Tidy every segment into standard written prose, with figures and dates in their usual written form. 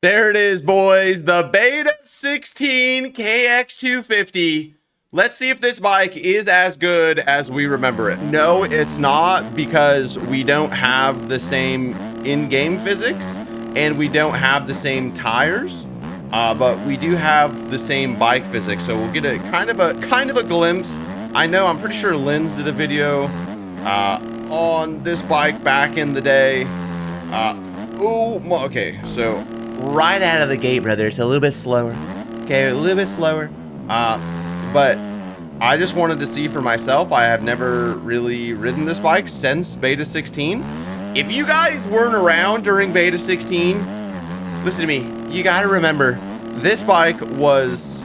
There it is, boys. The Beta 16 KX250. Let's see if this bike is as good as we remember it. No, it's not, because we don't have the same in-game physics and we don't have the same tires, but we do have the same bike physics. So we'll get a kind of a glimpse. I know, I'm pretty sure Linz did a video on this bike back in the day. Okay, so right out of the gate, brother, it's a little bit slower. Okay, a little bit slower. But I just wanted to see for myself. I have never really ridden this bike since Beta 16. If you guys weren't around during Beta 16, listen to me. You gotta remember, this bike was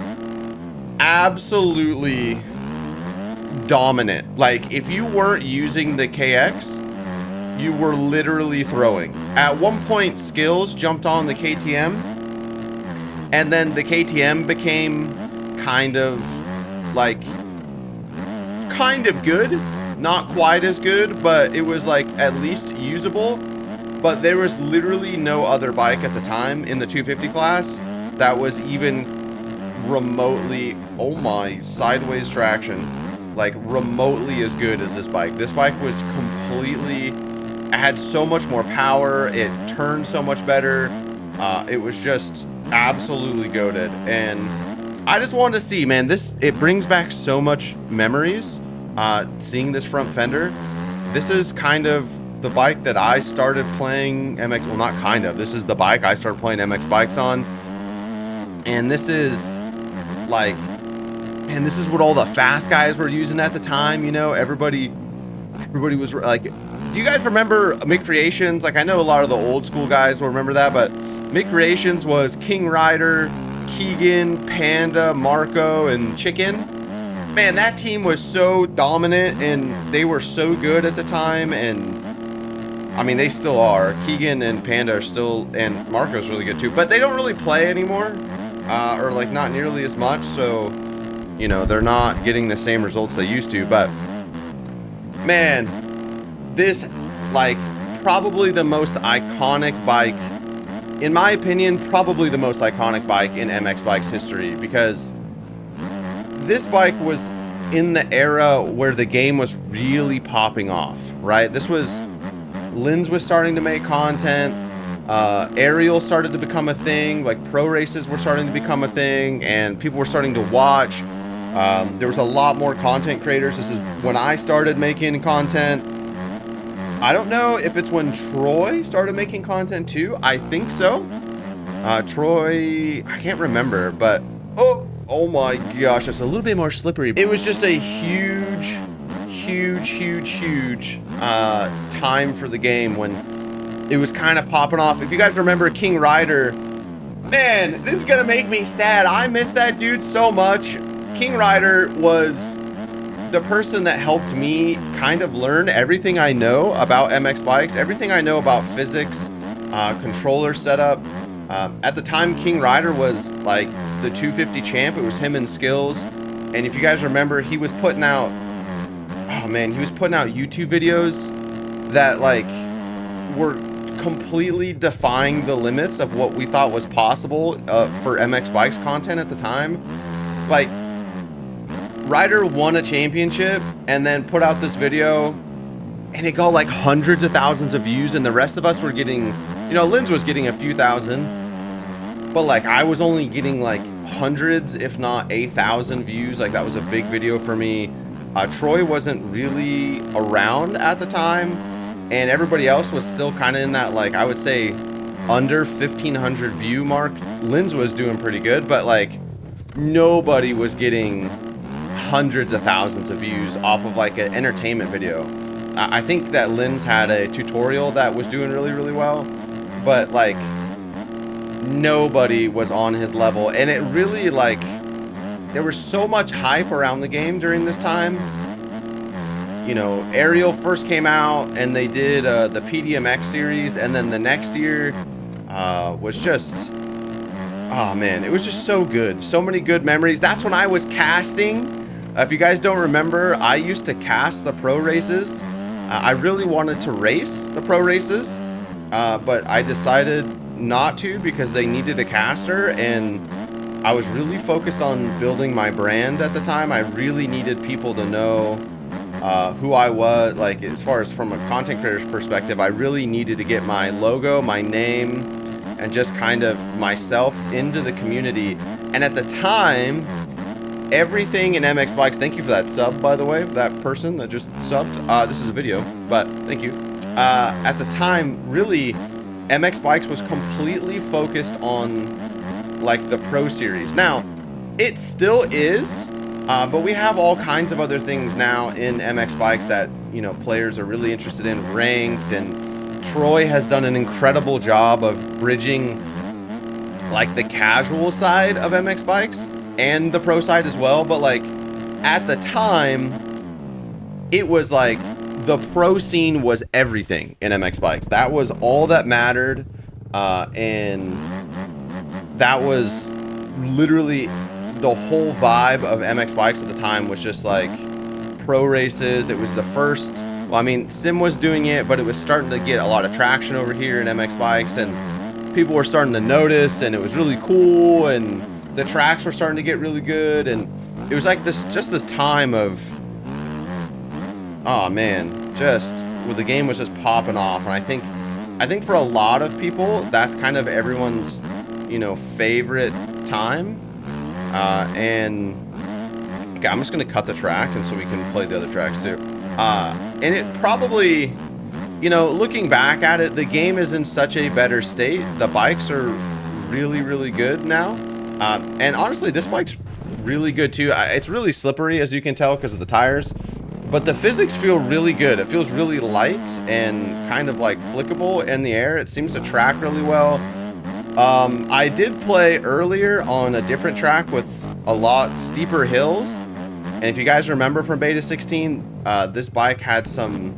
absolutely dominant. Like, if you weren't using the KX, you were literally throwing. At one point, Skills jumped on the KTM, and then the KTM became kind of good, not quite as good, but it was like at least usable. But there was literally no other bike at the time in the 250 class that was even remotely, oh my, sideways traction, like remotely as good as this bike. This bike was completely, it had so much more power, it turned so much better, it was just absolutely goated. And I just wanted to see, man, it brings back so much memories, seeing this front fender. This is kind of the bike that I started playing MX, well, not kind of, this is the bike I started playing MX bikes on. And this is like, man, this is what all the fast guys were using at the time, you know. Everybody was like, do you guys remember Mid Creations? Like, I know a lot of the old school guys will remember that, but Mid Creations was King Rider, Keegan, Panda, Marco, and Chicken. Man, that team was so dominant and they were so good at the time. And I mean, they still are. Keegan and Panda are still, and Marco's really good too, but they don't really play anymore, or like not nearly as much. So, you know, they're not getting the same results they used to. But man, this, like, probably the most iconic bike, in my opinion, probably the most iconic bike in MX Bikes history, because this bike was in the era where the game was really popping off, right? This was, Linz was starting to make content, aerial started to become a thing, like pro races were starting to become a thing, and people were starting to watch. There was a lot more content creators. This is when I started making content. I don't know if it's when Troy started making content too. I think so. Troy, I can't remember, but oh my gosh, it's a little bit more slippery. It was just a huge time for the game when it was kind of popping off. If you guys remember King Rider, man, this is gonna make me sad. I miss that dude so much. King Rider was the person that helped me kind of learn everything I know about MX bikes, everything I know about physics, controller setup. At the time, King Rider was like the 250 champ. It was him and Skills. And if you guys remember, he was putting out, oh man, he was putting out YouTube videos that like were completely defying the limits of what we thought was possible for MX bikes content at the time. Like, Ryder won a championship and then put out this video and it got like hundreds of thousands of views, and the rest of us were getting, you know, Linz was getting a few thousand, but like I was only getting like hundreds, if not 1,000 views. Like, that was a big video for me. Troy wasn't really around at the time, and everybody else was still kind of in that, like, I would say under 1,500 view mark. Linz was doing pretty good, but like nobody was getting hundreds of thousands of views off of like an entertainment video. I think that Linz had a tutorial that was doing really well, but like nobody was on his level. And it really, like, there was so much hype around the game during this time. You know, Aerial first came out and they did the PDMX series, and then the next year was just, oh man, it was just so good. So many good memories. That's when I was casting. If you guys don't remember, I used to cast the pro races. I really wanted to race the pro races, but I decided not to because they needed a caster, and I was really focused on building my brand at the time. I really needed people to know who I was, like as far as from a content creator's perspective. I really needed to get my logo, my name, and just kind of myself into the community. And at the time, everything in MX Bikes, thank you for that sub, by the way, that person that just subbed. This is a video, but thank you. At the time, really, MX Bikes was completely focused on like the Pro Series. Now, it still is, but we have all kinds of other things now in MX Bikes that, you know, players are really interested in, ranked, and Troy has done an incredible job of bridging like the casual side of MX Bikes and the pro side as well. But like at the time, it was like the pro scene was everything in MX Bikes. That was all that mattered, and that was literally the whole vibe of MX Bikes at the time. Was just like pro races. It was the first, well, I mean, Sim was doing it, but it was starting to get a lot of traction over here in MX Bikes, and people were starting to notice, and it was really cool, and the tracks were starting to get really good, and it was like this, just this time of, oh man, just well, the game was just popping off. And I think for a lot of people, that's kind of everyone's, you know, favorite time. And okay, I'm just gonna cut the track, and so we can play the other tracks too. And it probably, you know, looking back at it, the game is in such a better state. The bikes are really, really good now. And honestly, this bike's really good too. It's really slippery, as you can tell, because of the tires. But the physics feel really good. It feels really light and kind of like flickable in the air. It seems to track really well. I did play earlier on a different track with a lot steeper hills. And if you guys remember from Beta 16, this bike had some,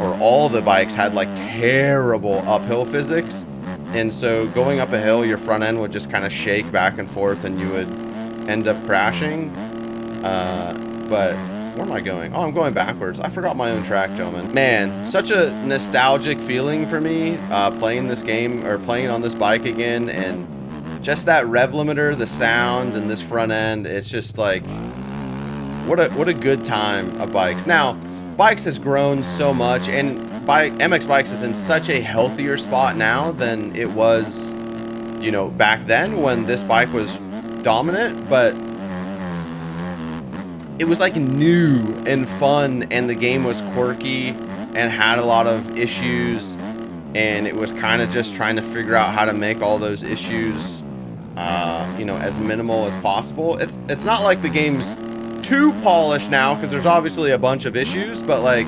or all the bikes had like terrible uphill physics. And so going up a hill, your front end would just kind of shake back and forth, and you would end up crashing. But where am I going? Oh, I'm going backwards. I forgot my own track, gentlemen. Man, such a nostalgic feeling for me playing this game, or playing on this bike again, and just that rev limiter, the sound, and this front end. It's just like, what a good time of bikes. Now, bikes has grown so much, and MX Bikes is in such a healthier spot now than it was, you know, back then when this bike was dominant. But it was like new and fun, and the game was quirky and had a lot of issues, and it was kind of just trying to figure out how to make all those issues, you know, as minimal as possible. It's not like the game's too polished now, because there's obviously a bunch of issues, but like,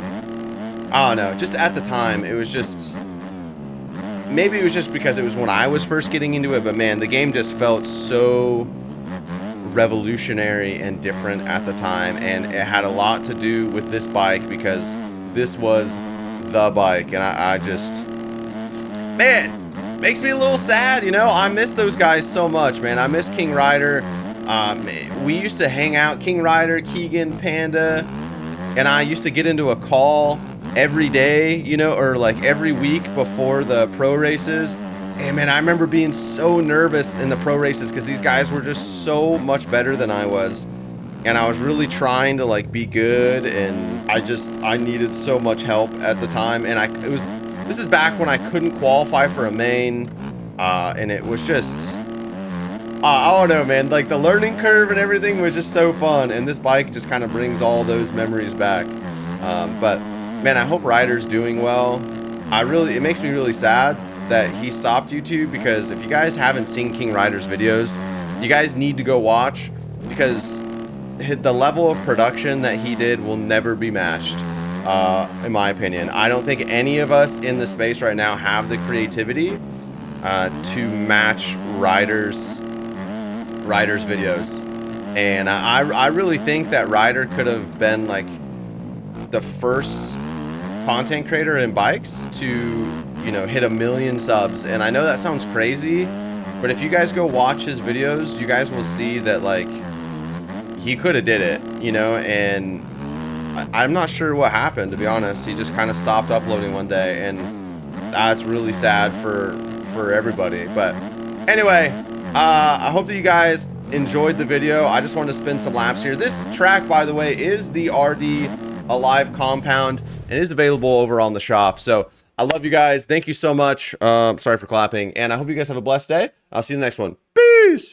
I don't know, just at the time, it was just, maybe it was just because it was when I was first getting into it, but man, the game just felt so revolutionary and different at the time, and it had a lot to do with this bike, because this was the bike. And I just, man, makes me a little sad, you know. I miss those guys so much, man. I miss King Ryder. We used to hang out, King Ryder, Keegan, Panda, and I used to get into a call every day, you know, or like every week before the pro races. And man, I remember being so nervous in the pro races because these guys were just so much better than I was. And I was really trying to like be good, and I needed so much help at the time. And this is back when I couldn't qualify for a main, and it was just, I don't know, man, like the learning curve and everything was just so fun. And this bike just kind of brings all those memories back. But man, I hope Ryder's doing well. It makes me really sad that he stopped YouTube, because if you guys haven't seen King Ryder's videos, you guys need to go watch, because the level of production that he did will never be matched, in my opinion. I don't think any of us in the space right now have the creativity to match Ryder's videos. And I really think that Ryder could have been like the first content creator in bikes to, you know, hit 1 million subs. And I know that sounds crazy, but if you guys go watch his videos, you guys will see that like he could have did it, you know. And I'm not sure what happened, to be honest. He just kind of stopped uploading one day, and that's really sad for for everybody. But anyway, I hope that you guys enjoyed the video. I just wanted to spin some laps here. This track, by the way, is the RD Alive compound and is available over on the shop. So I love you guys. Thank you so much. Sorry for clapping. And I hope you guys have a blessed day. I'll see you in the next one. Peace.